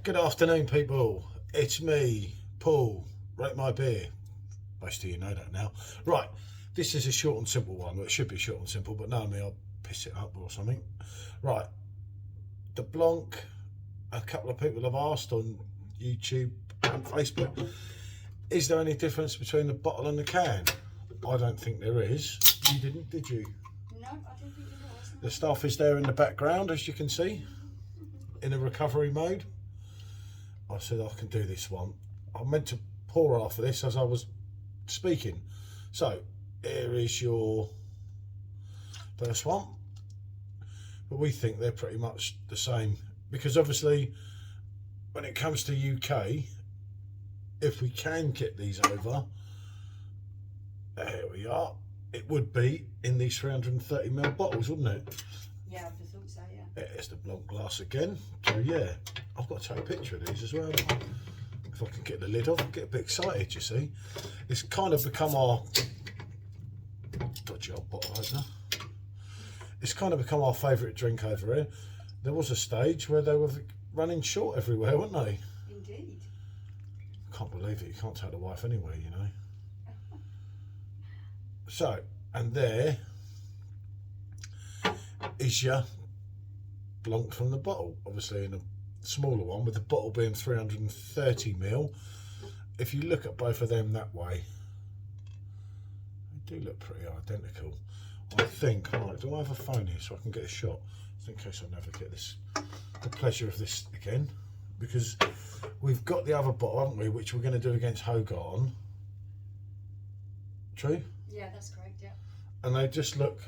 Good afternoon, people. It's me, Paul. Rate my beer. Most of you know that now. Right, this is a short and simple one. Well, it should be short and simple, but knowing me, I'll piss it up or something. Right, the Blanc. A couple of people have asked on YouTube and Facebook, is there any difference between the bottle and the can? I don't think there is. You didn't, did you? No, I didn't think there was. The stuff is there in the background, as you can see, in a recovery mode. I said I can do this one. I meant to pour after this as I was speaking. So here is your first one. But we think they're pretty much the same, because obviously when it comes to UK, if we can get these over, here we are, it would be in these 330ml bottles, wouldn't it? Yeah, I thought so, yeah. There's the Blanc glass again. So yeah, I've got to take a picture of these as well. If I can get the lid off, I get a bit excited, you see. It's kind of become our dodgy old bottle opener. It's kind of become our favourite drink over here. There was a stage where they were running short everywhere, weren't they? Indeed. I can't believe it. You can't take the wife anywhere, you know. So, and there is your Blanc from the bottle, obviously in a smaller one, with the bottle being 330ml. If you look at both of them that way, they do look pretty identical. I think, right, do I have a phone here so I can get a shot? Just in case I never get the pleasure of this again, because we've got the other bottle, haven't we, which we're going to do against Hogarth. True? Yeah, that's correct, yeah. And they just look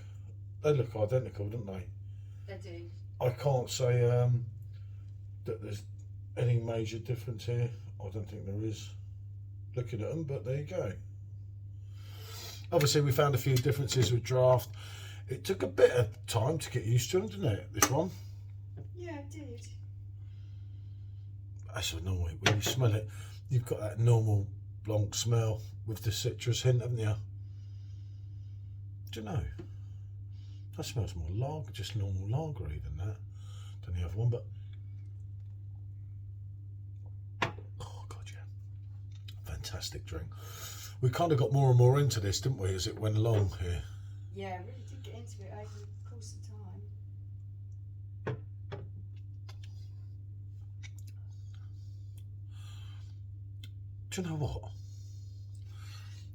identical, don't they? They do. I can't say that there's any major difference here. I don't think there is, looking at them, but there you go. Obviously we found a few differences with draft. It took a bit of time to get used to them, didn't it, this one? Yeah, it did. That's annoying. When you smell it, you've got that normal Blanc smell with the citrus hint, haven't you? Do you know? That smells more lager, just normal lagery than that, than the other one, but oh god, yeah, fantastic drink. We kind of got more and more into this, didn't we, as it went along here? Yeah, I really did get into it over the course of time. Do you know what?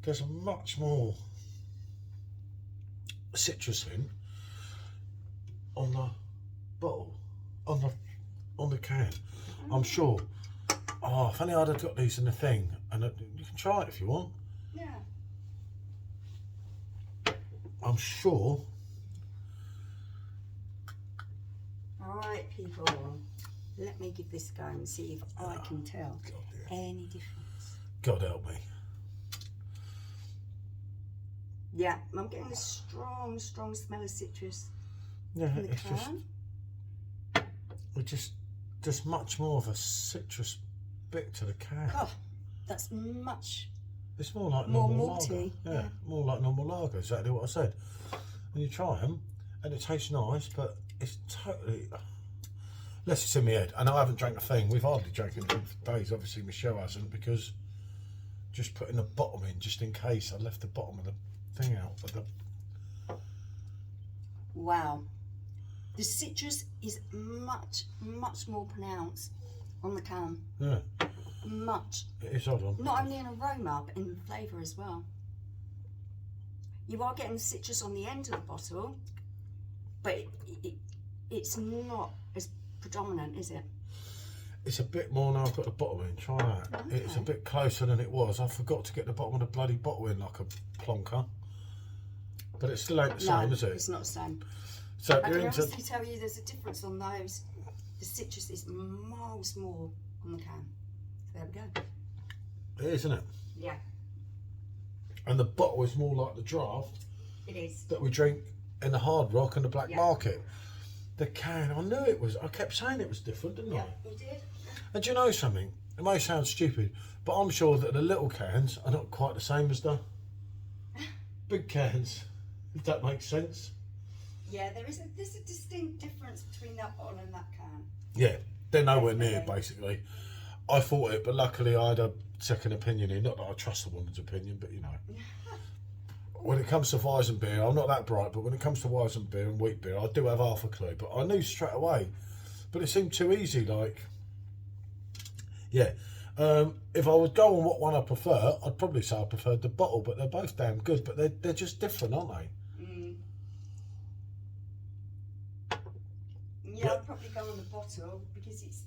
There's a much more citrus hint on the bottle, on the can. I'm sure. Oh, if only I'd have got these in the thing, and you can try it if you want. Yeah. I'm sure. Alright, people, let me give this a go and see if I can tell any difference. God help me. Yeah, I'm getting a strong smell of citrus Yeah, in the it's can. just much more of a citrus bit to the can. Oh, that's much. It's more like more normal malty, lager. Yeah, yeah. more like normal lager. Exactly what I said. And you try them, and it tastes nice, but it's totally. Unless it's in my head, and I haven't drank a thing. We've hardly drank it for days. Obviously, Michelle hasn't, because just putting the bottom in just in case. I left the bottom of the thing out, but the. Wow. The citrus is much more pronounced on the can. Yeah. Much. It is odd on. Not only in aroma, but in flavour as well. You are getting the citrus on the end of the bottle, but it's not as predominant, is it? It's a bit more now I've got the bottle in. Try that. Okay. It's a bit closer than it was. I forgot to get the bottom of the bloody bottle in like a plonker. But it still ain't the same, is it? It's not the same. So I you're can into. honestly tell you there's a difference on those. The citrus is miles more on the can. So there we go. It is, isn't it? Yeah, And the bottle is more like the draft it is. that we drink in the Hard Rock and the Black Yeah. Market. The can, I knew it was. I kept saying it was different, didn't Yeah, I? you did. And do you know something? It may sound stupid, but I'm sure that the little cans are not quite the same as the big cans, if that makes sense. Yeah, there's a distinct difference between that bottle and that can. Yeah, they're nowhere near, Definitely. basically. I thought it, but luckily I had a second opinion here. Not that I trust the woman's opinion, but you know. When it comes to Weizenbier, I'm not that bright, but when it comes to Weizenbier and wheat beer, I do have half a clue. But I knew straight away. But it seemed too easy, like, yeah. If I would go on what one I prefer, I'd probably say I preferred the bottle, but they're both damn good. But they're just different, aren't they? Yeah, I'd probably go on the bottle because it's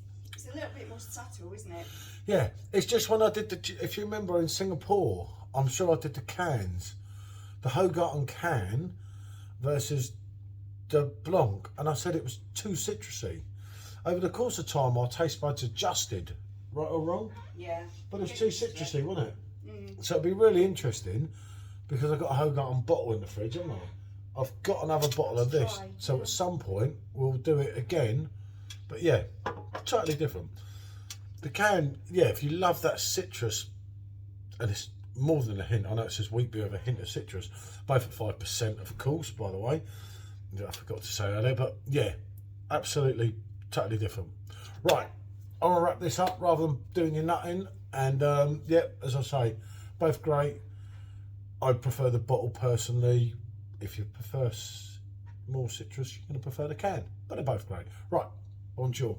a little bit more subtle, isn't it? Yeah, it's just when I did if you remember in Singapore, I'm sure I did the cans, the Hogarten can versus the Blanc, and I said it was too citrusy. Over the course of time, our taste buds adjusted, right or wrong, Yeah. but it was too citrusy, wasn't it? So it'd be really interesting because I've got a Hogarten bottle in the fridge, haven't I? I've got another bottle of this, so at some point we'll do it again. But yeah, totally different. The can, yeah, if you love that citrus, and it's more than a hint, I know it says wheat beer with a hint of citrus, both at 5%, of course, by the way. I forgot to say earlier, but yeah, absolutely, totally different. Right, I'm going to wrap this up rather than doing your nutting. And yeah, as I say, both great. I prefer the bottle personally. If you prefer more citrus, you're going to prefer the can. But they're both great. Right, bonjour.